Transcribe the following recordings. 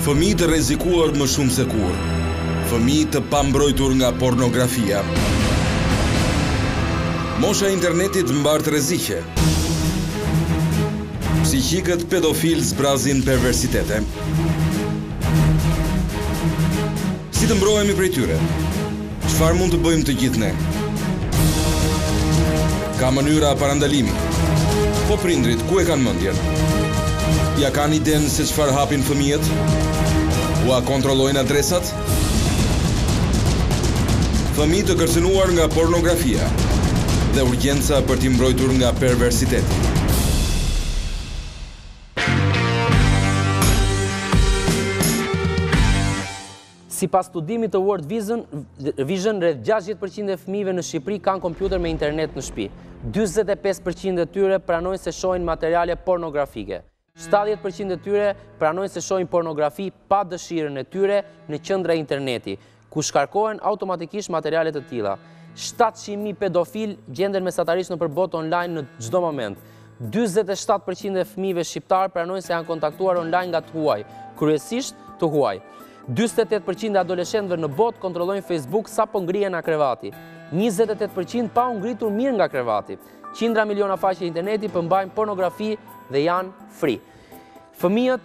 Fëmijë të rrezikuar më shumë se kur. Fëmijë të pambrojtur nga pornografia. Mosha e internetit mbar të rreziqe. Psiqikët pedofil zbrazin perversitete. Si të mbrohemi prej tyre? Çfarë mund të bëjmë të gjithë ne? Ka mënyra parandalimi. Po prindrit, ku e kanë mendjen? Ja kanë idenë se çfarë hapin fëmijët? Ua kontrollojnë adresat? Fëmijë të kërcënuar nga pornografia dhe urgjenca për t'i mbrojtur nga perversiteti. Sipas studimit të World Vision, rreth 60% e fëmijëve në Shqipëri kanë kompjuter me internet në shtëpi. 45% e tyre pranojnë se shohin materiale pornografike. 70% e tyre pranojnë se shohin pornografi pa dëshirën e tyre në qendra interneti, ku shkarkohen automatikisht materiale të tilla. 700.000 pedofil gjenden mesatarisht në përbot online në çdo moment. 47% e fëmijëve shqiptar pranojnë se janë kontaktuar online nga të huaj, kryesisht të huaj. 48% e adoleshentëve në botë kontrollojnë Facebook sapo ngrihen nga krevati. 28% pa u ngritur mirë nga krevati. Qindra miliona faqe interneti përmbajnë pornografi dhe janë free. Fëmijët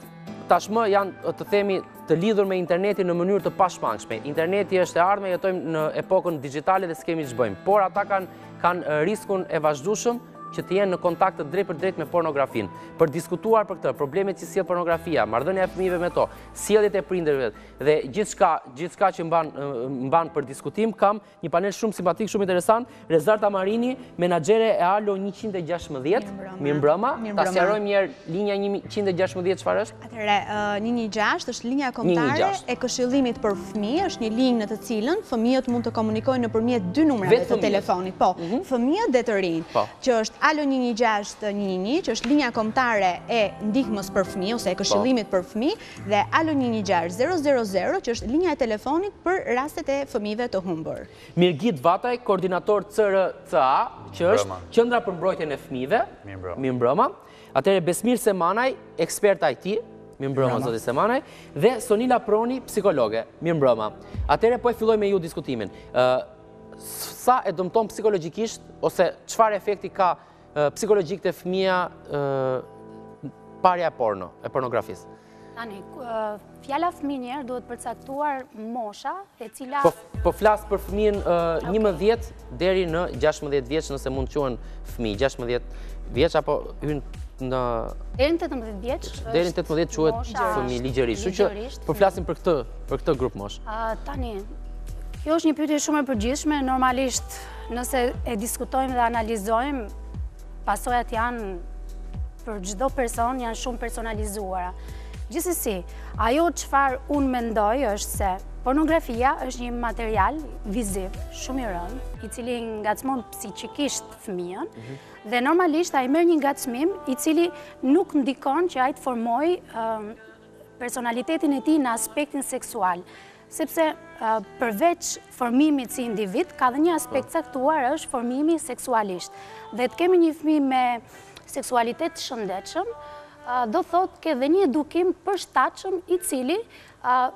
tashmë janë, të themi, të lidhur me internetin në mënyrë të pashmangshme. Interneti është e ardhme, jetojmë në epokën digjitale dhe s'kemi ç'bëjmë. Por ata kanë riskun e vazhdueshëm që të jenë në kontakt të drejt për drejt me pornografin. Për diskutuar për këtë, problemet që sjell pornografia, marrëdhënia e fëmijëve me to, sjelljet e prindërve dhe gjithçka që mban për diskutim, kam një panel shumë simpatik, shumë interesant. Rezarta Marini, menaxhere e Alo 116. Mirëmbrëma. Ta sqarojmë një herë linja 116 çfarë është? Atëherë, 116 është linja kombëtare e këshillimit për fëmijë, është një linjë në të cilën fëmijët mund të komunikojnë nëpërmjet dy numrave të telefonit. Po, fëmijët dhe të rinj, që është Alo 11611, që është linja kombëtare e ndihmës për fëmijë ose e këshillimit për fëmijë, dhe Alo 11600, që është linja e telefonit për rastet e fëmijëve të humbur. Mirgit Vataj, koordinator CRCA, që është Qendra për mbrojtjen e fëmijëve. Mirëmbrëma. Atëherë Besmir Semanaj, ekspert IT. Mirëmbrëma zoti Semanaj, dhe Sonila Proni, psikologe. Mirëmbrëma. Atëherë po e filloj me ju diskutimin. Sa e dëmton psikologjikisht ose çfarë efekti ka psikologjik të fëmija parja e pornografisë? Tani, fjala fëmijë njerë duhet përcaktuar mosha e cila... Po flas për fëmijën 11 deri në 16 vjeç, nëse mund të quhen fëmijë. 16 vjeç apo hyn në... Deri në 18 vjeç... Deri në 18 quhet fëmijë ligjërisht. Kështu që po flasim për këtë grup mosh. Tani, kjo është një pyetje shumë e përgjithshme. Normalisht, nëse e diskutojmë dhe analizojmë, pasojat janë për çdo person, janë shumë personalizuara. Gjithsesi, ajo çfarë unë mendoj është se pornografia është një material viziv shumë i rëndë, i cili ngacmon psiqikisht fëmijën, dhe normalisht ai merr një ngacmim i cili nuk ndikon që ai të formojë personalitetin e tij në aspektin seksual. Sepse përveç formimit si individ, ka dhe një aspekt caktuar është formimi seksualisht. Dhe të kemi një fëmijë me seksualitet të shëndetshëm, do thotë ke dhe një edukim përshtatshëm i cili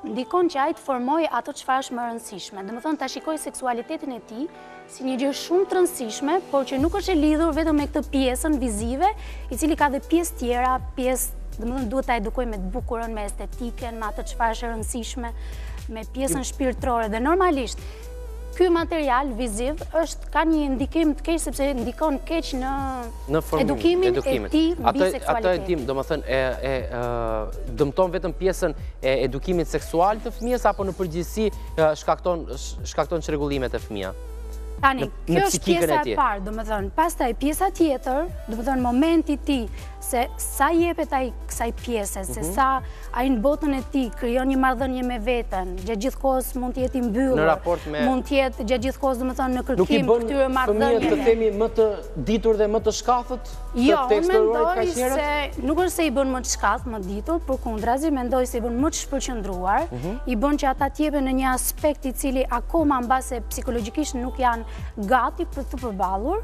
ndikon që ai të formojë ato çfarë është më rëndësishme. Domethënë ta shikoj seksualitetin e tij si një gjë shumë të rëndësishme, por që nuk është e lidhur vetëm me këtë pjesën vizive, i cili ka dhe pjesë tjera, domethënë duhet ta edukoj me të bukurën, me estetiken, me ato çfarë është e rëndësishme, me pjesën shpirtërore. Dhe normalisht ky material viziv ka një ndikim të keq sepse ndikon keq në edukimin e tij mbi seksualitet. Ato e dim, domethënë dëmton vetëm pjesën e edukimit seksual të fëmijës apo në përgjithësi shkakton çrregullimet e fëmija? Tani, kjo është pjesa e parë, domethënë, pastaj pjesa tjetër, domethënë momenti i tij, se sa jepet ai kësaj pjese, se sa ai në botën e tij krijon një marrëdhënie me veten, gjatë gjithë kohës mund të jetë i mbyllur, në raport me mund të jetë gjatë gjithë kohës, domethënë, në kërkim këtyre marrëdhënieve. Nuk i bën fëmijët të themi më të ditur dhe më të shkathët? Jo, unë mendoj se nuk është se i bën më të shkath, më ditur, përkundrazi mendoj se i bën më të shpërqendruar, i bën që ata të jepen në një aspekt i cili akoma mbase psikologjikisht nuk janë gati për të përballur,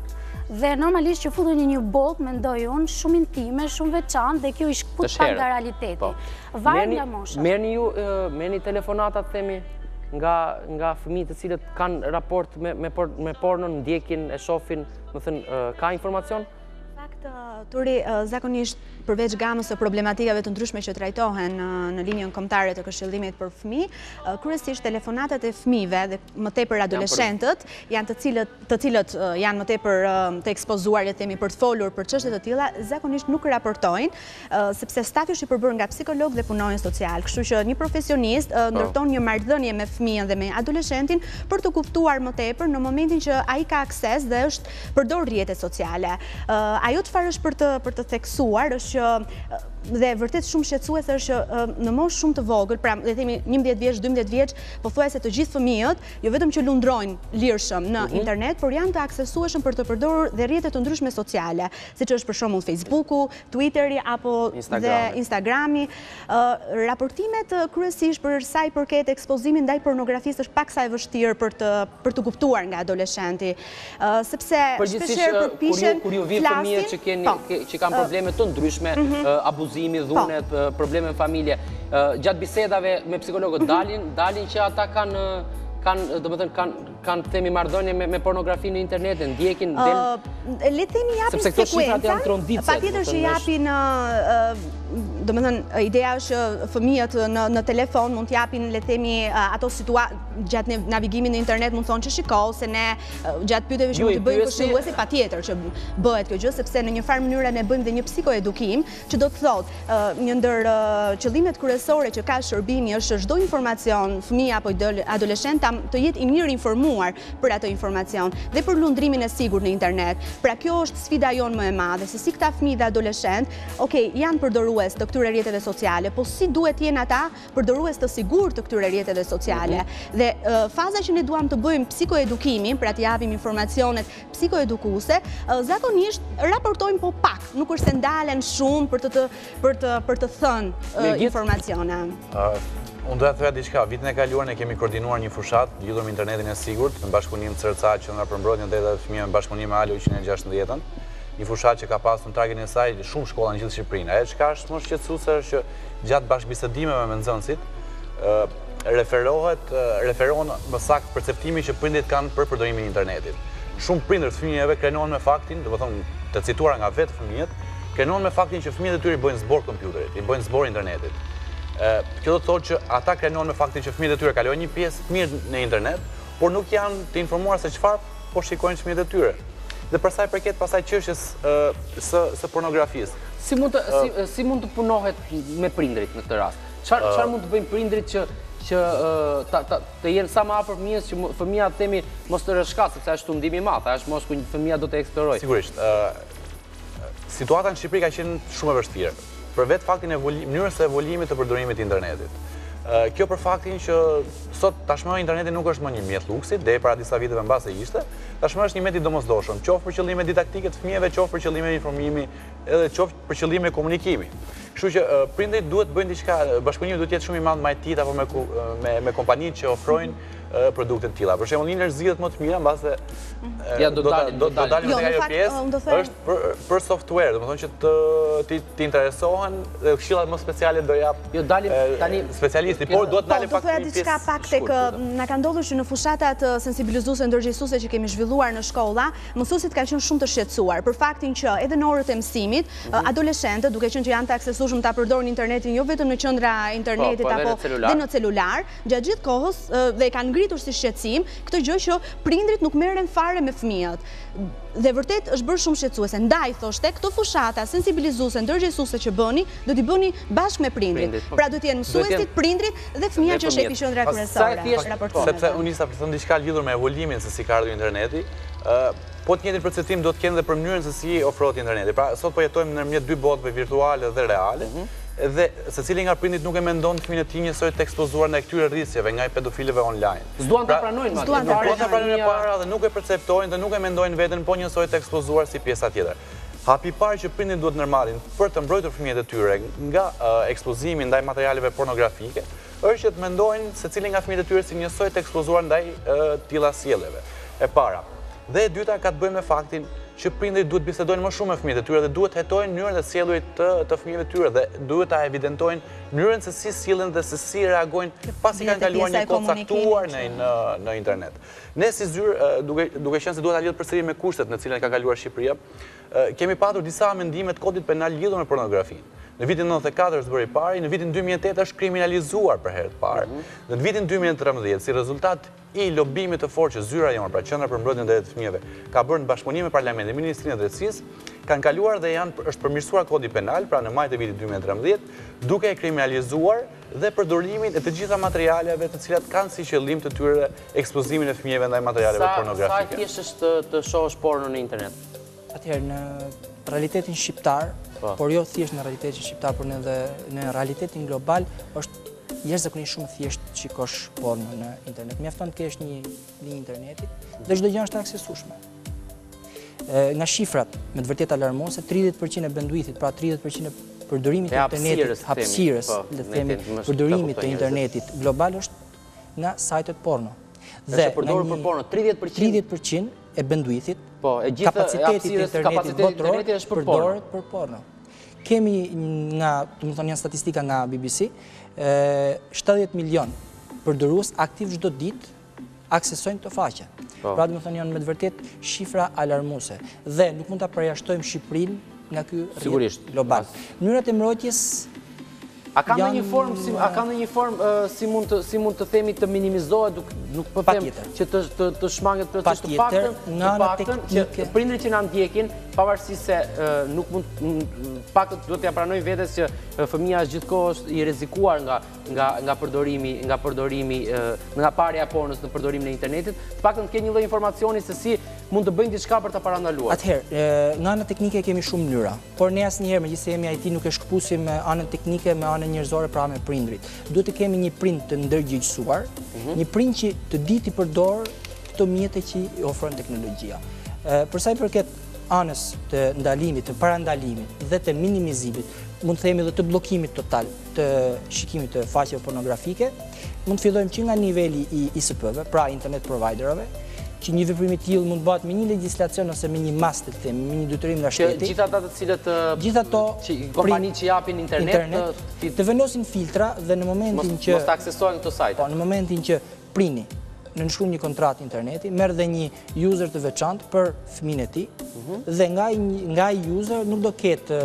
Dhe normalisht që futën një botë, mendoj unë, shumë intime, shumë veçantë dhe kjo i shkput pak nga realiteti. Varet nga mosha. Merrni telefonatat, themi, nga fëmijët të cilët kanë raport me pornon, ndjekin, e shohin, më thënë, ka informacion? Turi, zakonisht përveç gamës e problematikave të ndryshme që trajtohen në linjën kombëtare të Këshillimit për fëmijë, kryesisht telefonatat e fëmijëve dhe më tepër adoleshentët janë të cilët janë më tepër të ekspozuar, le të themi, për të folur për çështje të tilla, zakonisht nuk raportojnë, sepse stafi është i përbërë nga psikolog dhe punonjës social. Kështu që një profesionist ndërton një marrëdhënie me fëmijën dhe me adoleshentin për të kuptuar më tepër në momentin që ai ka akses dhe është përdor rrjetet sociale. Ajo çfarë është për të theksuar është që dhe vërtet shumë shqetësuese është që në moshë shumë të vogël, pra le të themi 11 vjeç, 12 vjeç, pothuajse të gjithë fëmijët, jo vetëm që lundrojnë lirshëm në internet, por janë të aksesueshëm për të përdorur dhe rrjete të ndryshme sociale, siç është për shembull Facebooku, Twitteri apo dhe Instagrami. Raportimet kryesisht për sa i përket ekspozimit ndaj pornografisë është pak sa e vështirë për të kuptuar nga adoleshenti, sepse shpeshherë përpiqen kur ju vjen fëmijët që kanë probleme të ndryshme, abuzimi, dhunet, probleme në familje, gjatë bisedave me psikologët dalin që ata kanë themi marrëdhënie me pornografi në internet, ndjekin, le të themi japin sekuenca, patjetër që japin, domethënë ideja është që fëmijët në telefon mund t'japin, le të themi, ato gjatë navigimin në internet mund thonë që shikoj, se ne gjatë pyetjeve që mund të bëjmë këshilluesi, patjetër që bëhet kjo gjë, sepse në një farë mënyrë ne bëjmë dhe një psikoedukim, që do të thotë një ndër qëllimet kryesore që ka shërbimi është çdo informacion fëmia apo adoleshent të jetë i mirë informuar për atë informacion dhe për lundrimin e sigurt në internet. Pra kjo është sfida jonë më e madhe, se si këta fëmijë dhe adoleshent, janë përdorues të këtyre rrjeteve sociale, po si duhet jenë ata përdorues të sigurt të këtyre rrjeteve sociale. Dhe faza që ne duam të bëjmë psikoedukimin, pra të japim informacionet psikoedukuese, zakonisht raportojmë po pak, nuk është se ndalen shumë për të thënë informacione. Unë doja të thoja diçka, vitin e kaluar ne kemi koordinuar një fushat lidhur me internetin e sigurt në bashkëpunim CRCA që nga përmbrojtja e drejtave të fëmijëve në bashkëpunim me ALO 116-ën, një fushat që ka pasur në tragjen e saj shumë shkolla në gjithë Shqipërinë. Ajo çka është më shqetësuese është që gjatë bashkëbisedimeve me nxënësit referohen më saktë perceptimi që prindërit kanë për përdorimin e internetit. Shumë prindër të fëmijëve krenohen me faktin, domethënë të cituara nga vetë fëmijët, krenohen me faktin që fëmijët e tyre i bëjnë zbor kompjuterit, i bëjnë zbor internetit. Kjo do të thotë që ata krenohen me faktin që fëmijët e tyre kalojnë një pjesë të mirë në internet, por nuk janë të informuar se çfarë po shikojnë fëmijët e tyre. Dhe për sa i përket pasaj çështjes së pornografisë. Si mund të punohet me prindrit në këtë rast? Çfarë mund të bëjnë prindrit që të jenë sa më afër fëmijës, që fëmia të themi mos të rreshkat, sepse është tundim i madh, është mos ku fëmia do të eksplorojë. Sigurisht. Situata në Shqipëri ka qenë shumë e vështirë. Për vetë faktin e mënyrës së evolimit të përdorimit të internetit. Kjo për faktin që sot tashmë interneti nuk është më një mjet luksi, deri para disa viteve mbase ishte, tashmë është një mjet i domosdoshëm, qoftë për qëllime didaktike të fëmijëve, qoftë për qëllime informimi, edhe qoftë për qëllime komunikimi. Kështu që prindërit duhet bëjnë diçka, bashkëpunimi duhet të jetë shumë i madh me IT apo me kompanitë që ofrojnë produkte të tilla. Për shembull, një zgjidhjet më të mira mbase do dalim tek ajo pjesë është për software, domethënë që të interesohen dhe këshillat më speciale do jap. Jo dalim tani specialisti, por duhet dalim pak një diçka pak tek na ka ndodhur që në fushatat sensibilizuese ndërgjegjësuese që kemi zhvilluar në shkolla, mësuesit kanë qenë shumë të shqetësuar për faktin që edhe në orët e mësimit, adoleshentët, duke qenë që janë të aksesueshëm ta përdorin internetin jo vetëm në qendra internetit apo dhe në celular, gjatë gjithë kohës dhe kanë ngritur si shqetësim këtë gjë që prindrit nuk merren fare me fëmijët. Dhe vërtet është bërë shumë shqetësuese. Ndaj thoshte, këto fushata sensibilizuese ndërgjegjësuese që bëni, do t'i bëni bashkë me prindrit. Pra do të jenë mësuesit, prindrit dhe fëmia që është epiqendra kryesore. Sepse unë nisa për thënë diçka lidhur me evolimin se si ka ardhur interneti, po të njëjtin perceptim do të kenë edhe për mënyrën se si ofrohet interneti. Pra sot po jetojmë ndërmjet dy botëve virtuale dhe reale. Dhe secili nga prindit nuk e mendon fëmijën e tij njësoj të ekspozuar ndaj këtyre rrjithësive nga pedofilëve online. S'duan ta pranojnë madje. S'duan ta pranojnë para dhe nuk e perceptojnë dhe nuk e mendojnë veten po njësoj të ekspozuar si pjesa tjetër. Hapi i parë që prindit duhet ndërmarrin për të mbrojtur fëmijët e tyre nga ekspozimi ndaj materialeve pornografike, është që të mendojnë secili nga fëmijët e tyre si njësoj të ekspozuar ndaj tilla sjelljeve. E para. Dhe e dyta ka të bëjë me faktin që prindrit duhet bisedojnë më shumë me fëmijët e tyre dhe duhet hetojnë mënyrën e sjelljes të fëmijëve të tyre dhe duhet ta evidentojnë mënyrën se si sillen dhe se si reagojnë pasi kanë kaluar një kohë caktuar në internet. Ne si zyrë, duke qenë se duhet ta lidhë përsëri me kushtet në cilën ka kaluar Shqipëria, kemi patur disa amendime të kodit penal lidhur me pornografinë. Në vitin 94 është bërë i pari, në vitin 2008 është kriminalizuar për herë të parë. Dhe në vitin 2013, si rezultat i lobimit të fortë që zyra jonë, pra Qendra për mbrojtjen e drejtave të fëmijëve, ka bërë në bashkëpunim me Parlamentin, Ministrinë e Drejtësisë, kanë kaluar dhe është përmirësuar kodi penal, pra në maj të vitit 2013, duke e kriminalizuar dhe përdorimin e të gjitha materialeve të cilat kanë si qëllim të tyre ekspozimin e fëmijëve ndaj materialeve pornografike. Sa thjesht është të shohësh porno në internet? Atëherë, në realitetin shqiptar, por jo thjesht në realitetin shqiptar, por në realitetin global, është jashtëzakonisht shumë thjesht shikosh porno në internet. Mjafton të kesh një linjë internetit dhe çdo gjë është aksesueshme. Nga shifrat, me të vërtetë alarmuese, 30% e benduitit, pra 30% e përdorimit të internetit, hapësirës, le të themi, përdorimit të internetit global është nga sajtet porno. Dhe përdorur për porno, 30% e benduitit, kapacitetit të internetit botror përdoret për porno. Kemi janë statistika nga BBC, 70 milion përdorues aktiv çdo ditë aksesojnë këto faqe. Pra janë me të vërtet shifra alarmuese dhe nuk mund ta përjashtojmë Shqipërinë nga ky rrjet global. Mënyrat e mbrojtjes A ka ndonjë formë si mund të themi të minimizohet, nuk po them që të shmanget proces të paktën që prindrit që na ndjekin, pavarësisht se nuk mund paktën duhet t'ia pranojnë vetes që fëmia është gjithkohë i rrezikuar nga përdorimi nga parja e pornos në përdorimin e internetit, të paktën të kenë një lloj informacioni se si mund të bëjnë diçka për ta parandaluar. Atëherë, nga ana teknike kemi shumë mënyra, por ne asnjëherë megjithëse jemi IT nuk e shkëpusim anën teknike me anën njerëzore pra me prindrit. Duhet të kemi një prind të ndërgjegjësuar, një prind që të di të përdor këto mjete që i ofron teknologjia. Për sa i përket anës të ndalimit, të parandalimit dhe të minimizimit, mund të themi dhe të bllokimit total të shikimit të faqeve pornografike, mund të fillojmë që nga niveli i ISP-ve, pra internet providerave, që një veprim i tillë mund bëhet me një legjislacion ose me një mas të themi, me një detyrim nga shteti. Gjithë ata të cilët kompanitë që japin internet të vendosin filtra dhe në momentin që mos ta aksesojnë këto sajte. Po, në momentin që prini nënshkruan një kontratë interneti, merr dhe një user të veçantë për fëmijën e tij dhe nga ai user nuk do ketë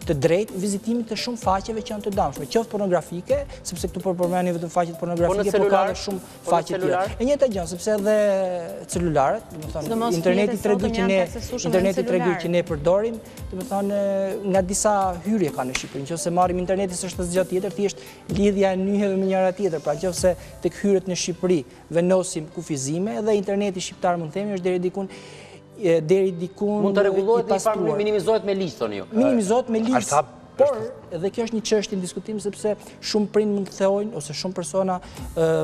të drejtë vizitimit të shumë faqeve që janë të dëmshme, qoftë pornografike, sepse këtu po përmendni vetëm faqet pornografike, por ka edhe shumë faqe tjera. E njëjta gjë, sepse edhe celularet, domethënë interneti tregu që ne përdorim, domethënë nga disa hyrje ka në Shqipëri. Nëse marrim internetin s'është asgjë tjetër, thjesht lidhja e nyheve me njëra tjetër. Pra nëse tek hyrjet në Shqipëri vendosim kufizime dhe interneti shqiptar mund të themi është deri dikun mund të rregullohet në farë minimizohet me ligj thoni ju. Minimizohet me ligj. Por edhe kjo është një çështje në diskutim sepse shumë prind mund të thojnë ose shumë persona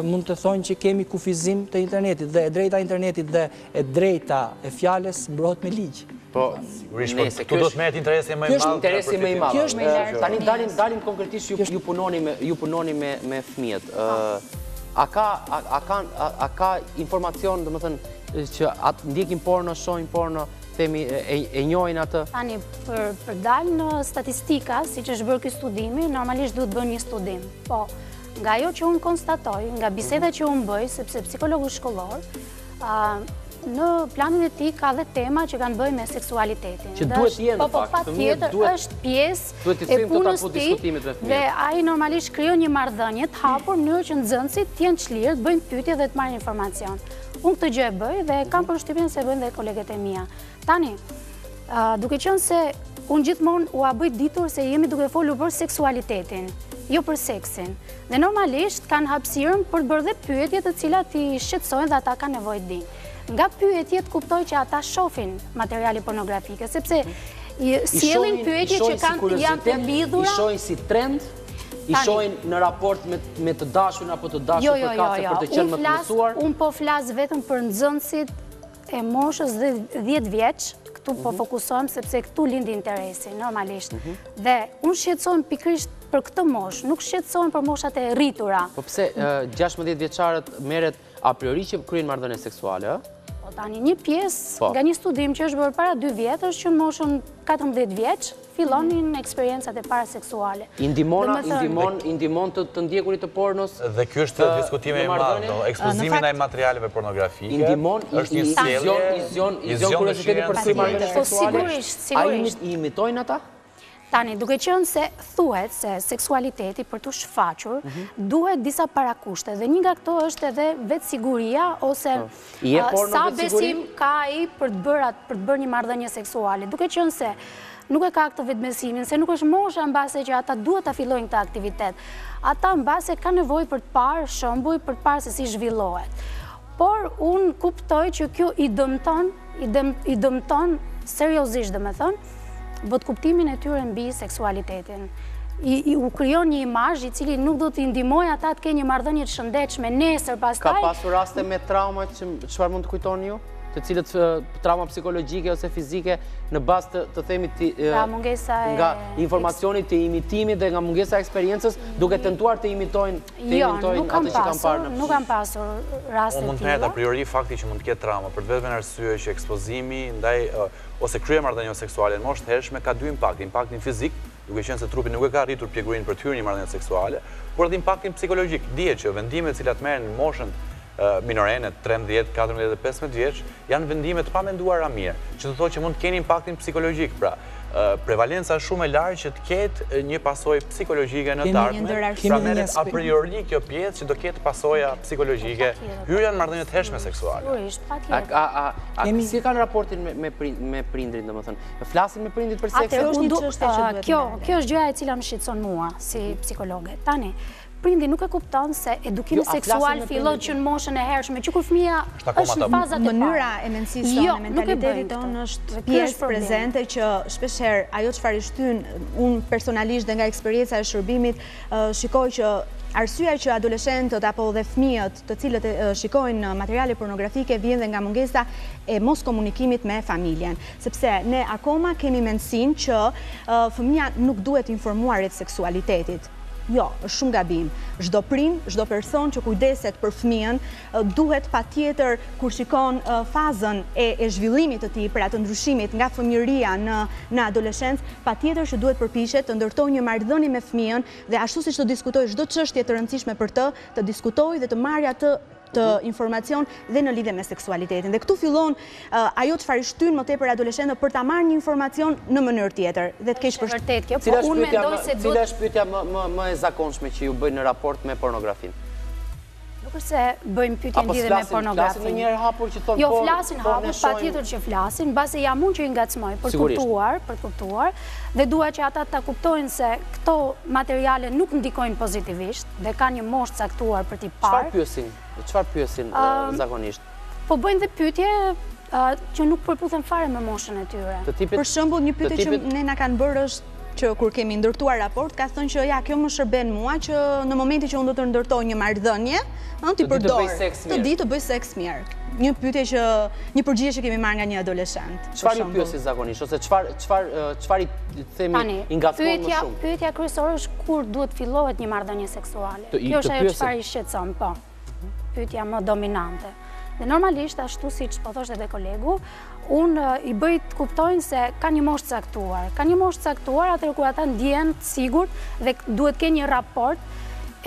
mund të thonë që kemi kufizim të internetit dhe e drejta e internetit dhe e drejta e fjalës mbrohet me ligj. Po, sigurisht, këtu do të merret interesi më i madh. Interesi më i madh. Tani dalim konkretisht ju punoni me fëmijët. A ka informacion, domethënë, që ndjekin porno, shohin porno, themi e njohin atë? Tani, për dalë në statistika, si që është bërë ky studimi, normalisht duhet bërë një studim. Po, nga ajo që unë konstatoj, nga bisedat që unë bëj, sepse psikologu shkollor, në planin e tij ka dhe tema që kanë bëjë me seksualitetin. Që duhet jenë në fakt. Po, patjetër është pjesë e punës tij dhe ai normalisht krijon një marrëdhënie të hapur në mënyrë që nxënësit të jenë çlirë, të bëjnë pyetje dhe të marrin informacion. Unë këtë gjë e bëj dhe kam përshtypjen se bëjnë dhe kolegët e mia. Tani, duke qenë se unë gjithmonë u bëj ditur se jemi duke folur për seksualitetin, jo për seksin. Dhe normalisht kanë hapësirën për të bërë dhe pyetje të cilat i shqetësojnë dhe ata kanë nevojë të dinë. Nga pyetjet kuptoj që ata shohin materiale pornografike, sepse sjellin pyetje që janë të lidhura. I shohin si trend, i shohin në raport me të dashurin apo të dashur për kace për të qenë më të mësuar. Unë po flas vetëm për nxënësit e moshës dhe 10 vjeç, këtu po fokusohem sepse këtu lind interesi, normalisht. Dhe unë shqetësohem pikërisht për këtë moshë, nuk shqetësohem për moshat e rritura. Po pse 16 vjeçarët merret a priori që kryejnë marrëdhënie seksuale, ë? tani, një pjesë nga një studim që është bërë para 2 vjetësh që në moshën 14 vjeç fillonin eksperiencat e para seksuale. I ndihmon të ndjekurit të pornos? Dhe ky është diskutimi i madh, ekspozimin ndaj materialeve pornografike. Është një sjellje, izion kurioziteti për si marrëdhënie seksuale. Sigurisht. A i imitojnë ata? Tani, duke qenë se thuhet se seksualiteti për të shfaqur duhet disa parakushte dhe një nga këto është edhe vetë siguria ose sa besim ka ai për të bërë një marrëdhënie seksuale. Duke qenë se nuk e ka këtë vetbesimin, se nuk është mosha mbase që ata duhet ta fillojnë këtë aktivitet. Ata mbase ka nevojë për të parë shembuj, për të parë se si zhvillohet. Por unë kuptoj që kjo i dëmton seriozisht, domethënë, bët kuptimin e tyre mbi seksualitetin. U krijon një imazh i cili nuk do t'i ndihmojë ata të kenë një marrëdhënie të shëndetshme nesër pastaj. Ka pasur raste me trauma që çfarë mund të kujtoni ju? Të cilët trauma psikologjike ose fizike në bazë të themi nga informacioni të imitimit dhe nga mungesa e eksperiencës duke tentuar të imitojnë atë që kanë parë. Nuk kam pasur raste të tilla. Mund të jetë a priori fakti që mund të ketë trauma për të vetëm arsye që ekspozimi ndaj ose kryer marrëdhënie seksuale në moshë të hershme ka 2 impakte, impaktin fizik, duke qenë se trupi nuk e ka arritur pjegurinë për të hyrë në marrëdhënie seksuale, por edhe impaktin psikologjik. Dihet që vendimet të cilat merren në moshën minorene, 13, 14 dhe 15 vjeç, janë vendime të pamenduara mirë, që të thotë që mund të kenë impaktin psikologjik, pra prevalenca shumë e lartë që të ketë një pasojë psikologjike në të ardhmen, pra merret a priori kjo pjesë që do ketë pasoja psikologjike, hyrja në marrëdhënie të hershme seksuale. A si kanë raportin me prindrit, domethënë? Flasin me prindrit për seksin? Kjo është gjëja e cila më shqetëson mua si psikologe. Tani, prindi nuk e kupton se edukimi seksual fillon që në moshën e hershme, që kur fëmia është në fazat e parë. Mënyra e mendësisë tonë, e mentalitetit tonë është pjesë prezente që shpeshherë ajo çfarë i shtyn unë personalisht dhe nga eksperjenca e shërbimit shikoj që arsyeja që adoleshentët apo dhe fëmijët të cilët shikojnë materiale pornografike vjen dhe nga mungesa e mos komunikimit me familjen, sepse ne akoma kemi mendësinë që fëmia nuk duhet informuar rreth seksualitetit. Jo, është shumë gabim. Çdo prind, çdo person që kujdeset për fëmijën duhet patjetër kur shikon fazën e zhvillimit të tij, për atë ndryshimit nga fëmijëria në adoleshencë, patjetër që duhet përpiqet të ndërtojë një marrëdhënie me fëmijën dhe ashtu siç të diskutojë çdo çështje të rëndësishme për të diskutojë dhe të marrë atë të informacion dhe në lidhje me seksualitetin. Dhe këtu fillon ajo çfarë i shtyn më tepër adoleshentët për ta marrë një informacion në mënyrë tjetër dhe të keq vërtet kjo, po unë mendoj se duhet. Cila është pyetja më e zakonshme që ju bëjnë në raport me pornografinë? Nuk është se bëjmë pyetje lidhje me pornografinë. Flasin ndonjëherë hapur që thonë jo, flasin hapur, patjetër që flasin, mbase jam unë që i ngacmoj për të kuptuar dhe dua që ata ta kuptojnë se këto materiale nuk ndikojnë pozitivisht dhe kanë një moshë caktuar për t'i parë. Çfarë pyesin zakonisht? Po bëjnë dhe pyetje që nuk përputhen fare me moshën e tyre. Për shembull, një pyetje që ne na kanë bërë është që kur kemi ndërtuar raport, ka thënë që ja, kjo më shërben mua që në momentin që unë do të ndërtoj një marrëdhënie, ti përdor, të di të bëj seks mirë. Një pyetje një përgjigje që kemi marrë nga një adoleshent. Çfarë ju pyesin zakonisht ose çfarë i themi i ngatmon më shumë? Pyetja kryesore është kur duhet fillohet një marrëdhënie seksuale. Kjo është ajo çfarë i shqetëson, po. Pyetja më dominante. Dhe normalisht, ashtu siç po thoshte edhe kolegu, unë i bëj të kuptojnë se ka një moshë caktuar. Ka një moshë caktuar atëherë kur ata ndjehen të sigurt dhe duhet kenë një raport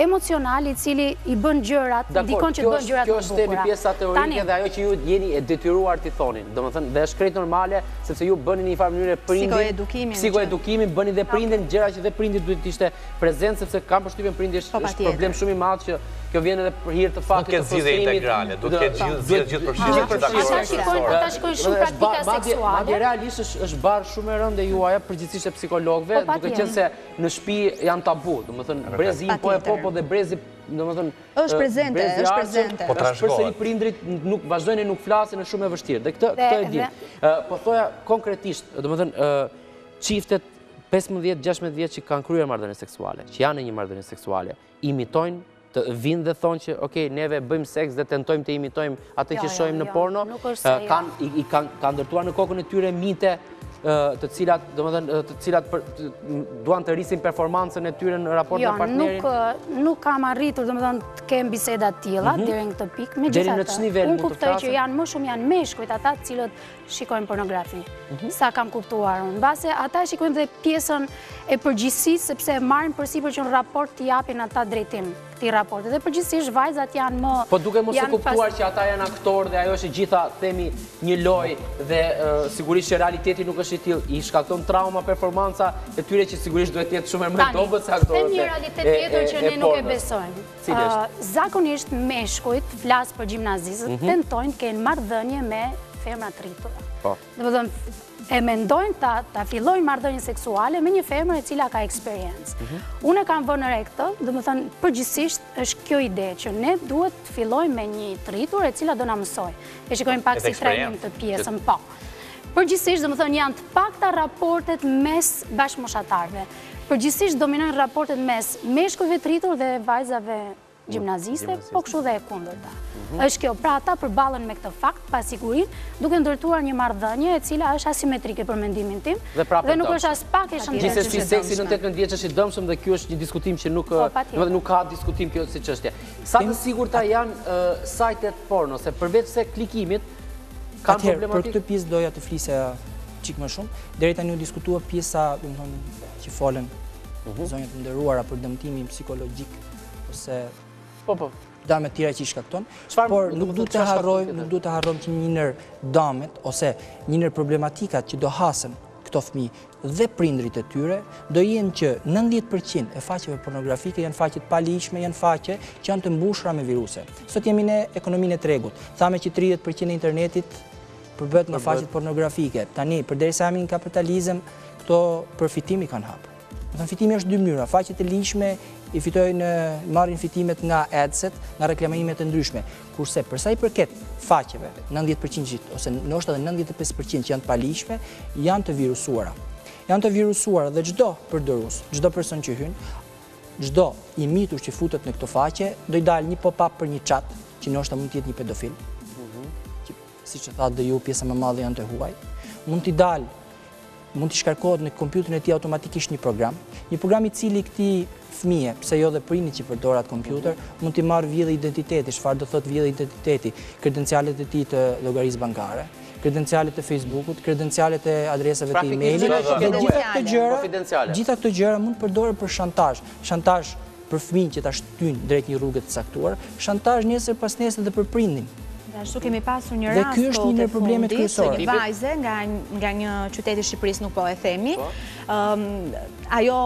emocional i cili i bën gjërat, ndikon që të bën gjërat më bukura. Kjo është tebi pjesa teorike dhe ajo që ju jeni e detyruar t'i thonin. Domethënë, dhe është krejt normale sepse ju bëni në një farë mënyrë prindin, psikoedukimin, bëni dhe prindin gjëra që dhe prindit duhet të ishte prezent sepse kanë përshtypjen prindi është problem shumë i madh që kjo vjen edhe për hir të faktit të zgjidhje integrale, duhet të ketë gjithë përfshirje. Ata shikojnë shumë praktika seksuale. Madje realisht është barë shumë e rëndë juaja përgjithsisht e psikologëve, duke qenë se në shtëpi janë tabu, domethënë brezi po dhe brezi, domethënë është prezente. Po përsëri prindrit nuk vazhdojnë nuk flasin, është shumë e vështirë. Dhe këtë e di. Po thoja konkretisht, domethënë çiftet 15-16 vjeç që kanë kryer marrëdhënie seksuale, që janë në një marrëdhënie seksuale, imitojnë të vinë dhe thonë që okej, neve bëjmë seks dhe tentojmë të imitojmë atë që shohim në porno, kanë ndërtuar në kokën e tyre mite të cilat duan të rrisin performancën e tyre në raport me partnerin? Nuk kam arritur, të kem bisedat tilla deri në këtë pikë. Deri në ç'nivel mund të flasë? Unë kuptoj që janë më shumë janë meshkujt ata të cilët shikojnë pornografi. Sa kam kuptuar unë. Mbase ata shikojnë dhe pjesën e përgjithësisë sepse marrin përsipër që në raport t'i japin ata drejtim këtij raporti. Dhe përgjithsisht vajzat janë më po duke mos e kuptuar që ata janë aktorë dhe ajo është gjitha themi një lojë dhe sigurisht që realiteti nuk është i tillë, i shkakton trauma performanca e tyre që sigurisht duhet të jetë shumë më dobët se aktorët. Një realitet tjetër që ne nuk e besojmë. Zakonisht meshkujt flas për gjimnazistët tentojnë të kenë marrëdhënie me femra të rritura. Domethënë e mendojnë ta fillojnë marrëdhënien seksuale me një femër e cila ka eksperiencë. Unë e kam vënë re këtë, domethënë përgjithsisht është kjo ide që ne duhet të fillojmë me një të rritur e cila do na mësojë. E shikojmë pak si trajnim të pjesën, po. Përgjithsisht domethënë janë të pakta raportet mes bashkëmoshatarëve. Përgjithsisht dominojnë raportet mes meshkujve të rritur dhe vajzave gjimnaziste, po kështu dhe e kundërta. Është kjo, pra ata përballen me këtë fakt, pasigurinë, duke ndërtuar një marrëdhënie e cila është asimetrike për mendimin tim dhe nuk është as pak e shëndetshme. Gjithsesi seksi në 18 vjeç është i dëmshëm dhe ky është një diskutim që nuk ka diskutim kjo si çështje. Sa të sigurta janë sajtet porno, se përveç se klikimit kanë problematikë. Për këtë pjesë doja të flisja çik më shumë. Deri tani u diskutua pjesa, domethënë, që folën zonjat të nderuara për dëmtimin psikologjik ose dame tjera që i shkakton, por nuk du të harrojmë që një nër damet ose një nër problematikat që do hasën këto fëmijë dhe prindrit e tyre, do jenë që 90% e faqeve pornografike janë faqe të palishme, janë faqe që janë të mbushura me viruse. Sot jemi në ekonominë e tregut. Thame që 30% e internetit përbëhet nga faqet pornografike. Tani, përderisa jemi në kapitalizëm, këto përfitimi kanë hapë. Fitimi është dy mënyra. Faqet e lishme i fitojnë, marrin fitimet nga adset, nga reklamimet e ndryshme. Kurse, përsa i përket faqeve, 90% ose ndoshta edhe 95% që janë të palishme, janë të virusuara. Janë të virusuara dhe çdo përdorus, çdo person që hyn, çdo i mitur që futet në këto faqe, do i dalë një pop-up për një chat, që ndoshta mund të jetë një pedofil. Siç e thatë dhe ju, pjesa më e madhe janë të huaj. Mund t'i shkarkohet në kompjuterin e tij automatikisht një program I cili këtij fëmije, pse jo dhe prindit që përdor atë kompjuter, mund t'i marrë vjedhje identiteti, çfarë do thotë vjedhje identiteti, kredencialet e tij të llogarisë bankare, kredencialet e Facebookut, kredencialet e adresave të emailit, gjitha këto gjëra mund të përdoren për shantazh. Shantazh për fëmijën që ta shtyn drejt një rruge të caktuar, shantazh nesër pas nesër dhe për prindin. Ashtu kemi pasur një rast të fundit, një vajze nga një qytet I Shqipërisë, nuk po e themi. Ajo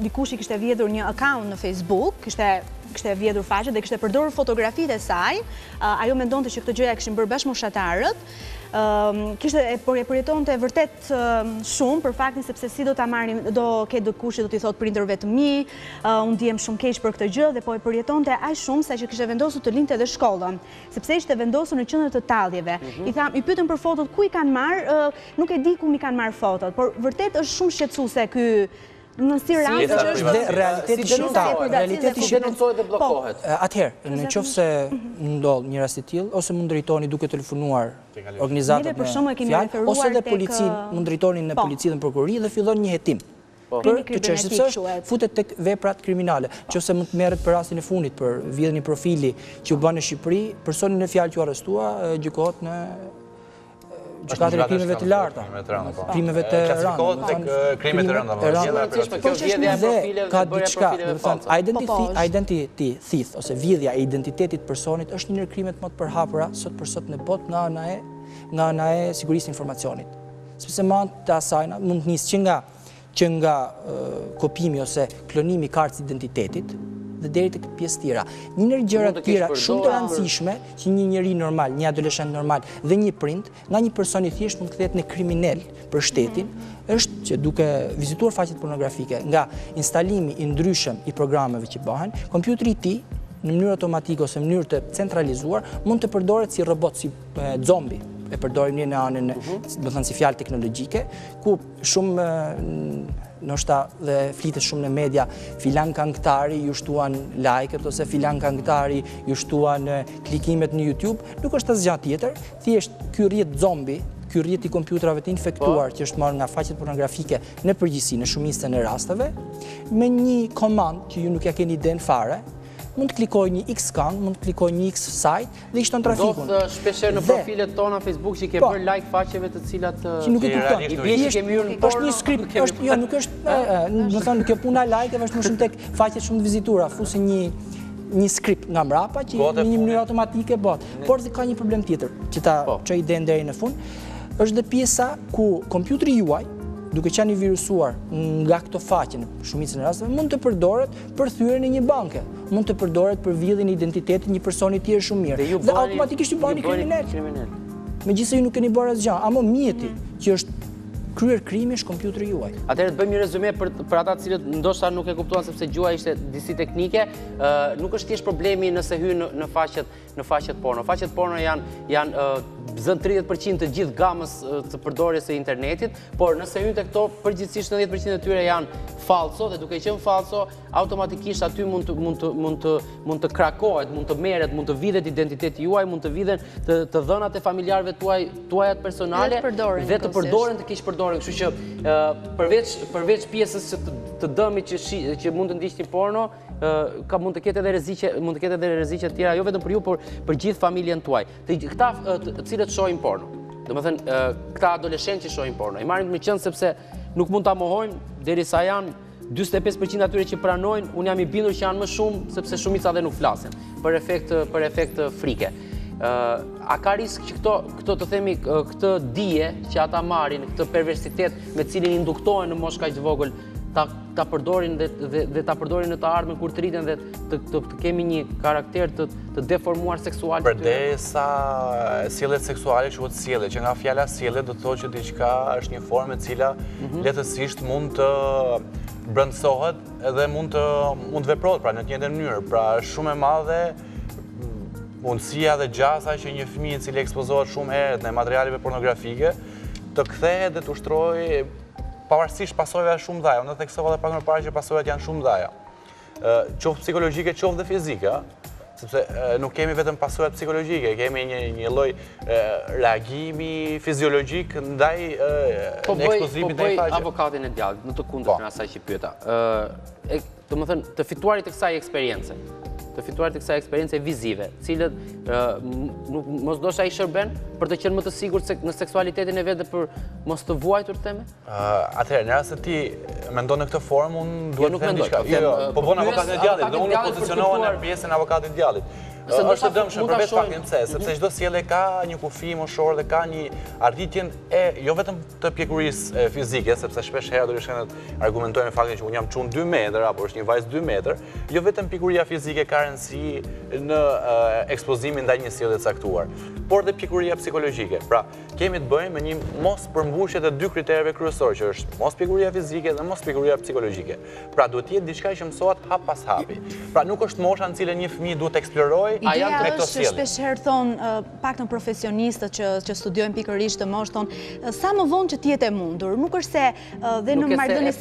dikush I kishte vjedhur një account në Facebook, kishte vjedhur faqe dhe kishte përdorur fotografitë e saj. Ajo mendonte që këtë gjëja kishin bërë bashkëmoshatarët. E përjetonte vërtet shumë për faktin sepse si do ta marrin, do ketë dikush që do t'i thotë prindërve të mi, unë ndihem shumë keq për këtë gjë dhe po e përjetonte aq shumë sa që kishte vendosur të linte edhe shkollën, sepse ishte vendosur në qendër të talljeve. I pyetën për fotot ku I kanë marrë, nuk e di ku mi kanë marrë fotot, por vërtet është shumë shqetësuese ky në si rast që është dhe realiteti denoncohet dhe bllokohet. Atëherë, në qoftë se ndodh një rast I tillë, ose mund drejtoni duke telefonuar organizatat fjalë, ose edhe policinë, mund drejtoni në policinë dhe prokurori dhe fillon një hetim. Për këtë çështje, sepse është futet tek veprat kriminale. Nëse mund të merret për rastin e fundit për vjedhjen e profili që u bën në Shqipëri, personi në fjalë që u arrestua gjykohet në gjykatën e krimeve të larta, krimeve të rënda. Klasifikohet tek krimet të rënda. Dhe ka diçka, do të thonë, identity thief ose vjedhja e identitetit personit është një ndër krimet më të përhapura sot për sot në botë nga ana e sigurisë së informacionit. Sepse mand të asajna mund të nisë që nga kopimi ose klonimi I kartës identitetit dhe deri tek pjesë tjera. Një ndër gjërat tjera shumë të rëndësishme që një njeri normal, një adoleshent normal dhe një prind, nga një person I thjesht mund të kthehet në kriminal për shtetin, është që duke vizituar faqet pornografike, nga instalimi I ndryshëm I programeve që bëhen, kompjuteri I tij në mënyrë automatike ose në mënyrë të centralizuar mund të përdoret si robot, si zombi. E përdorim një në anën, do të thënë si fjalë teknologjike, ku shumë ndoshta dhe flitet shumë në media, filan këngëtari ju shtuan like-et ose filan këngëtari ju shtuan klikimet në YouTube, nuk është asgjë tjetër, thjesht ky rrjet zombi ky rrjet i kompjuterave të infektuar që është marrë nga faqet pornografike në përgjithësi në shumicën e rasteve, me një komand që ju nuk ja keni iden fare, mund të klikoj një X këngë, mund të klikoj një X site dhe i shton trafikun. Do të shpesher në profilet tona Facebook që ke bërë like faqeve të cilat që nuk e kupton. I bie që kemi hyrë në porno. Është një skript, jo, nuk është, do thonë kjo puna like-eve është më shumë tek faqet shumë të vizitura, fusi një skript nga mbrapa që në një mënyrë automatike bot. Por ka një problem tjetër, që ta çoj iden deri në fund, është dhe pjesa ku kompjuteri juaj, duke qenë i virusuar nga këto faqe në shumicën e rasteve, mund të përdoret për thyrjen e një banke, mund të përdoret për vjedhjen e identitetit një personi tjetër shumë mirë. Dhe automatikisht ju bëni kriminal. Megjithëse ju nuk keni bërë asgjë, ama mjeti që është kryer krimi është kompjuteri juaj. Atëherë të bëjmë një rezume për ata të cilët ndoshta nuk e kuptuan sepse gjuha ishte disi teknike, nuk është thjesht problemi nëse hyn në faqet porno. Faqet porno janë zën 30% të gjithë gamës të përdorjes së internetit, por nëse hyn te këto përgjithsisht 90% e tyre janë falso dhe duke qenë falso, automatikisht aty mund të krakohet, mund të merret, mund të vidhet identiteti juaj, mund të vidhen të dhënat e familjarëve tuajat personale dhe të përdoren të keq përdoren, kështu që përveç pjesës të dëmit që mund të ndiqni porno, mund të ketë edhe rreziqe të tjera, jo vetëm për ju, por për gjithë familjen tuaj. Këta të cilët shohin porno, domethënë këta adoleshentë që shohin porno, i marrin me qenë sepse nuk mund ta mohojnë derisa janë 45% atyre që pranojnë, unë jam i bindur që janë më shumë sepse shumica dhe nuk flasin për efekt frike. A ka risk që këto të themi këtë dije që ata marrin, këtë perversitet me cilin induktohen në moshë kaq të vogël, ta përdorin dhe ta përdorin në të ardhmen kur të rriten dhe të kemi një karakter të deformuar seksual. Përdesa sjelljet seksuale quhet sjellje, që nga fjala sjellje do të thotë që diçka është një formë e cila lehtësisht mund të brendësohet edhe mund të veprohet pra në të njëjtën mënyrë. Pra shumë e madhe mundësia dhe gjasa që një fëmijë i cili ekspozohet shumë herët në materialeve pornografike të kthehet dhe të ushtrojë pavarësisht pasojave shumë dhaja. Unë theksova edhe pak më parë që pasojat janë shumë dhaja. Qoftë psikologjike, qoftë dhe fizike, sepse nuk kemi vetëm pasojat psikologjike, kemi një lloj reagimi fiziologjik ndaj ekspozimit ndaj faqe. Po avokatin e djallit, në të kundërtën asaj që pyeta. Domethënë të fituarit të kësaj eksperience vizive, cilët mos dosha i shërben për të qenë më të sigurt në seksualitetin e vetë dhe për mos të vuajtur teme? Atëherë, në rast se ti mendon në këtë formë, unë duhet të them diçka. Po bon avokatin e djallit, dhe unë pozicionohem në pjesën e avokatit të djallit. Është e dëmshme për vetë faktin pse, sepse çdo sjellje ka një kufi moshor dhe ka një arritjen e jo vetëm të pjekurisë fizike, sepse shpesh herë adoleshentët argumentojnë faktin që unë jam çun 2 metër apo është një vajzë 2 metër, jo vetëm pjekuria fizike ka rëndësi në ekspozimin ndaj një sjellje të caktuar, por dhe pjekuria psikologjike. Pra, kemi të bëjmë me një mos përmbushje të dy kriterëve kryesorë, që është mos pjekuria fizike dhe mos pjekuria psikologjike. Pra, duhet të jetë diçka që mësohet hap pas hapi. Pra, nuk është mosha në cilën një fëmijë duhet të eksplorojë. Ideja është shpeshherë thonë paktën profesionistët që studiojnë pikërisht të moshë thonë sa më vonë që të jetë e mundur. Nuk është se dhe në marrëdhënie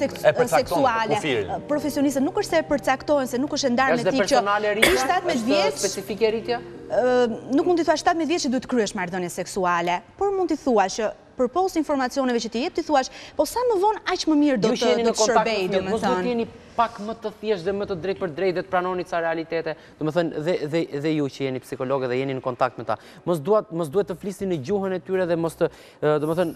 seksuale profesionistët nuk është se përcaktojnë se nuk është e ndarë me ti që 17 vjeç specifike rritja? Nuk mund të thua 17 vjeç që duhet kryesh marrëdhënie seksuale, por mund të thua që përpos informacioneve që ti jep, ti thuash, po sa më vonë aq më mirë do të shërbej, domethënë. Pak më të thjesht dhe më të drejt për drejt dhe të pranoni ca realitete, domethënë dhe ju që jeni psikologë dhe jeni në kontakt me ta. Mos duhet të flisni në gjuhën e tyre dhe mos të, domethënë,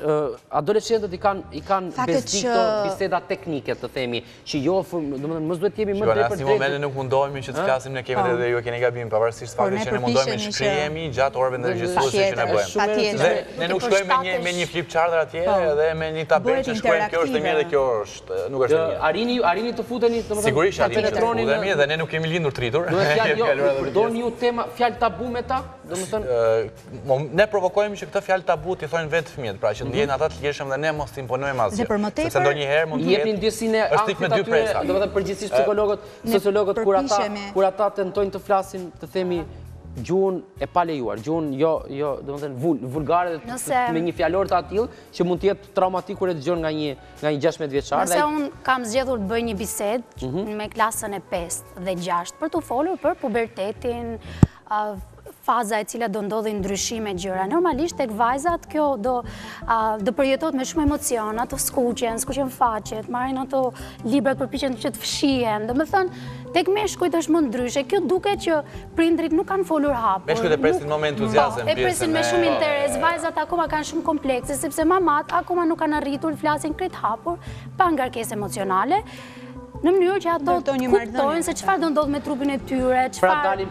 adoleshentët i kanë bezdik këto biseda teknike, të themi, që jo, domethënë, mos duhet të jemi më drejt për drejt. Në momentin nuk mundohemi që të flasim ne kemi dhe ju e keni gabim, pavarësisht faktit që ne mundohemi të shkrihemi gjatë orëve ndërgjithësuese që ne bëjmë. Dhe ne nuk shkojmë me një flipchart atje dhe me një tabelë që shkruajmë kjo është e mirë dhe kjo është nuk është e mirë. Arini të futeni. Sigurisht arini që të futemi dhe ne nuk kemi lindur të rritur. Përdorni ju tema fjalë tabu me ta? Ne provokojmë që këtë fjalë tabu t'i thonë vetë fëmijët, pra që ndjejnë ata të lirshëm dhe ne mos t'imponojmë asgjë. Sepse ndonjëherë mund të jepni ndjesinë e aftit atyre, domethënë përgjithsisht psikologët, sociologët kur ata tentojnë të flasin, të themi gjuhën e palejuar, gjuhën jo, domethënë vulgare me një fjalor të atill që mund të jetë traumatik kur e dëgjon nga një 16 vjeçar. Nëse unë kam zgjedhur të bëj një bisedë me klasën e 5 dhe 6 për të folur për pubertetin, faza e cila do ndodhin ndryshime gjëra. Normalisht tek vajzat kjo do përjetohet me shumë emociona, të skuqen faqet, marrin ato librat përpiqen që të fshihen. Domethënë, tek meshkujt është më ndryshe. Kjo duket që prindrit nuk kanë folur hapur. Meshkujt e presin me entuziazëm. E presin me shumë interes. Vajzat akoma kanë shumë komplekse, sepse mamat akoma nuk kanë arritur, flasin krejt hapur, pa ngarkesë emocionale, në mënyrë që ato kuptojnë se çfarë do ndodh me trupin e tyre, çfarë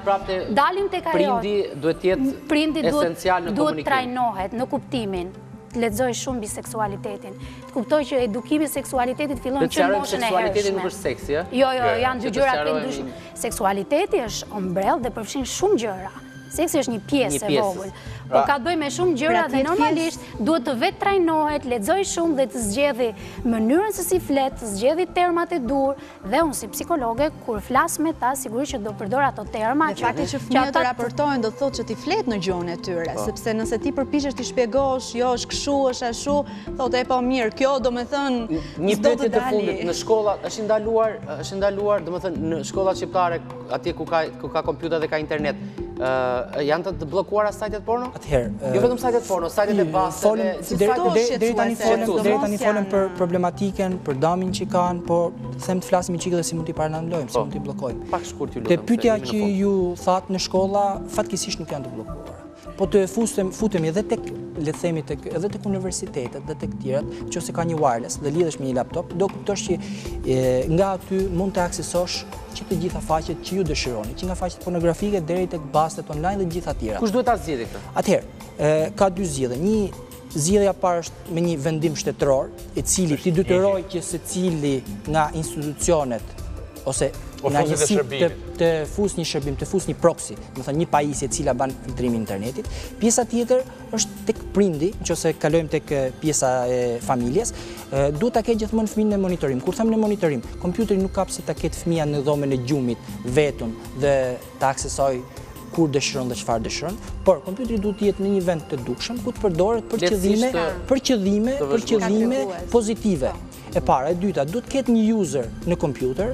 dalim tek ajo. Prindi duhet të jetë esencial në komunikim. Duhet trajnohet në kuptimin. Lexoj shumë mbi seksualitetin. Të kuptoj që edukimi i seksualitetit fillon që në moshën e hershme. Seksualiteti nuk është seksi, a? Jo, janë dy gjëra të ndryshme. Seksualiteti është ombrell dhe përfshin shumë gjëra. Seksi është një pjesë e vogël. Po ka të bëjë me shumë gjëra dhe normalisht duhet të vetë trajnohet, lexoj shumë dhe të zgjedhë mënyrën se si flet, të zgjedhë termat e dur dhe unë si psikologe kur flas me ta sigurisht që do përdor ato terma që fakti që fëmijët raportojnë do thotë që ti flet në gjuhën e tyre, sepse nëse ti përpiqesh ti shpjegosh, jo është kështu, është ashtu, thotë e po mirë, kjo domethënë një pyetje të fundit në shkolla është ndaluar, domethënë në shkollat shqiptare atje ku ka kompjuter dhe ka internet, janë të bllokuara sajtet porno? Jo vetëm sajtet porno, sajtet e bastë. Deri tani folëm për problematiken, për damin që kanë, por them të flasim çik dhe si mund t'i parandalojmë, si mund t'i bllokojmë. Pak shkurt ju lutem. Te pyetja që ju thatë në shkolla, fatkeqësisht nuk janë të bllokuara. Po të futemi edhe tek, le të themi edhe tek universitetet dhe tek tjerat, nëse ka një wireless dhe lidhesh me një laptop, do kuptosh që nga aty mund të aksesosh që të gjitha faqet që ju dëshironi, që nga faqet pornografike deri tek bastet online dhe gjitha tjera. Kush duhet ta zgjidhë këtë? Atëherë, ka dy zgjidhje. Një zgjidhja parë është me një vendim shtetëror, i cili ti detyroj që secili nga institucionet ose nga një site të fus një shërbim, të fus një proxy, do thënë një pajisje e cila ban filtrimin e internetit. Pjesa tjetër është tek prindi, nëse kalojmë tek pjesa e familjes, duhet ta ketë gjithmonë fëmijën në monitorim. Kur them në monitorim, kompjuteri nuk ka pse ta ketë fëmia në dhomën e gjumit vetëm dhe ta aksesoj kur dëshiron dhe çfarë dëshiron, por kompjuteri duhet të jetë në një vend të dukshëm ku të përdoret për qëllime pozitive. E para, e dyta, duhet të ketë një user në kompjuter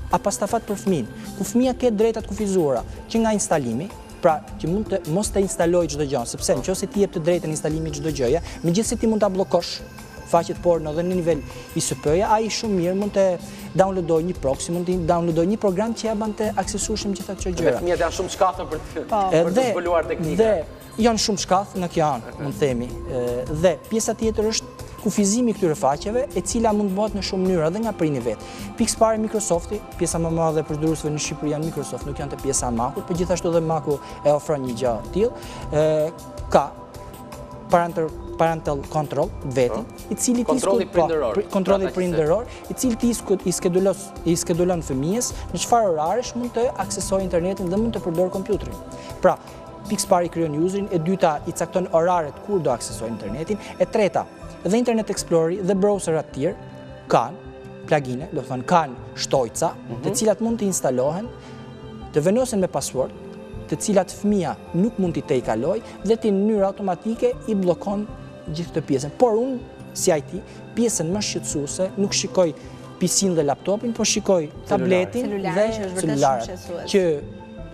apastafat për fëmin, ku fëmija ketë drejtat kufizuara, që nga instalimi, pra që mund të mos të instaloj çdo gjë, sepse nëse ti jep të drejtën instalimi çdo gjëje, megjithëse ti mund ta bllokosh faqet porno dhe në nivel ISP-ja, ai shumë mirë mund të downloadoj një proxy, mund të downloadoj një program që ja ban të aksesueshëm gjitha këto gjëra. Fëmijët janë shumë shkathur për të zbuluar teknika. Dhe janë shumë shkath nga kjo anë, mund themi. Dhe pjesa tjetër është kufizimi këtyre faqeve, e cila mund bëhet në shumë mënyra dhe nga prindi vet. Pikë parë Microsofti, pjesa më e madhe e përdoruesve në Shqipëri janë Microsoft, nuk janë të pjesa e Mac-ut, por gjithashtu edhe Mac-u e ofron një gjë të tillë. Ka parental control vetin, i cili kontrolli prindëror, i cili ti i skedulon fëmijës në çfarë oraresh mund të aksesojë internetin dhe mund të përdorë kompjuterin. Pra, pikë parë i krijon userin, e dyta i cakton oraret kur do aksesojë internetin, e treta dhe Internet Explorer dhe browserat tjerë kanë plugine, do të thonë kanë shtojca, të cilat mund të instalohen, të venosen me password, të cilat fëmia nuk mund t'i tejkalojë dhe ti në mënyrë automatike i bllokon gjithë këtë pjesën. Por unë si IT, pjesën më shqetësuese nuk shikoj PC-n dhe laptopin, por shikoj tabletin dhe celularin, që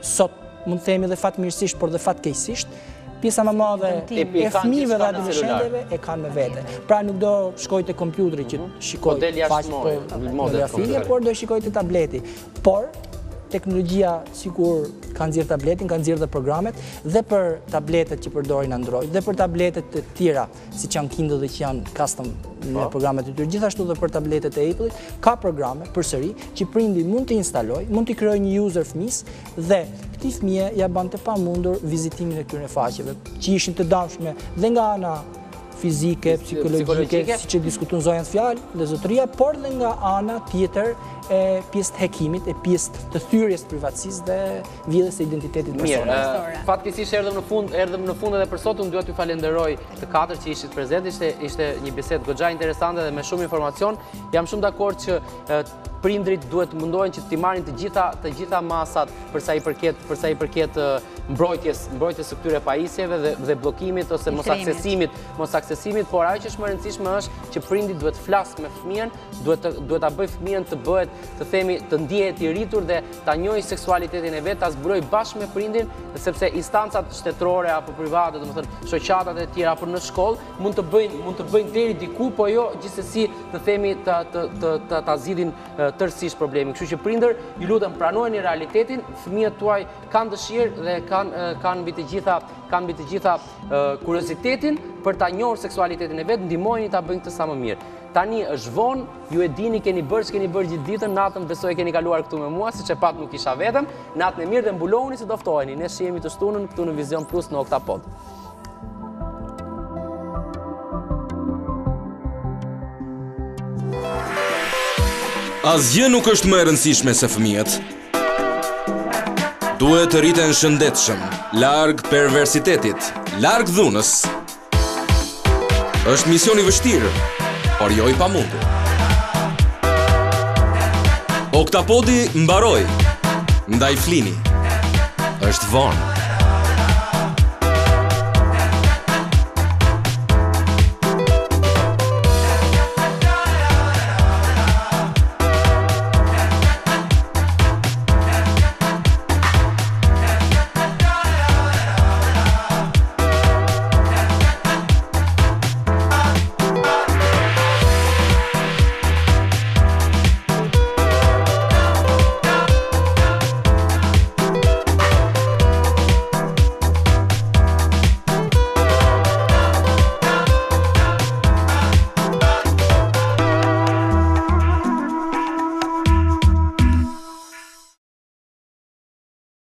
sot mund të themi dhe fatmirësisht, por dhe fatkeqësisht, pjesa më madhe e fëmijëve dhe adoleshentëve e kanë me vete. Pra nuk do shkoj te kompjuteri që shikoj faqet pornografike, por do shikoj te tableti. Por teknologjia sikur ka nxjerr tabletin, ka nxjerr dhe programet dhe për tabletet që përdorin Android dhe për tabletet të tjera, siç janë Kindle dhe që janë custom në programet e tyre, gjithashtu dhe për tabletet e Apple-it, ka programe përsëri që prindi mund të instalojë, mund të krijojë një user fëmis dhe këtij fëmie ja bante pamundur vizitimin e këtyre faqeve, që ishin të dashme dhe nga ana fizike, psikologjike, siç e diskutuan zonjat fjalë dhe zotëria, por dhe nga ana tjetër e pjesë të hekimit, e pjesë të thyrjes të privatësisë dhe vjedhjes së identitetit personal. Fatkeqësisht erdhëm në fund edhe për sot, unë dua t'ju falenderoj të katër që ishit prezent, ishte një bisedë goxha interesante dhe me shumë informacion. Jam shumë dakord që prindrit duhet mundohen që t'i marrin të gjitha masat për sa i përket mbrojtjes së këtyre pajisjeve dhe bllokimit ose mos aksesimit, por ajo që është më e rëndësishme është që prindi duhet flas me fëmijën, duhet ta bëj fëmijën të bëhet të themi të ndihet i rritur dhe ta njohë seksualitetin e vet, ta zbuloj bashkë me prindin, sepse instancat shtetërore apo private, domethënë shoqatat e tjera apo në shkollë mund të bëjnë deri diku, po jo gjithsesi të themi ta zgjidhin tërësisht problemin. Kështu që prindër, ju lutem pranojeni realitetin, fëmijët tuaj kanë dëshirë dhe kanë mbi të gjitha kuriozitetin për ta njohur seksualitetin e vet, ndihmojeni ta bëjnë këtë sa më mirë. Tani është vonë, ju e dini, keni bërë gjithë ditën, natën besoj keni kaluar këtu me mua, siç e pat nuk isha vetëm. Natën e mirë dhe mbulohuni se do ftoheni. Ne shihemi të shtunën këtu në Vision Plus në Oktapod. Asgjë nuk është më e rëndësishme se fëmijët. Duhet të rriten shëndetshëm, larg perversitetit, larg dhunës. Është mision i vështirë, por jo i pamundur. Oktapodi mbaroi, ndaj flini. Është vonë.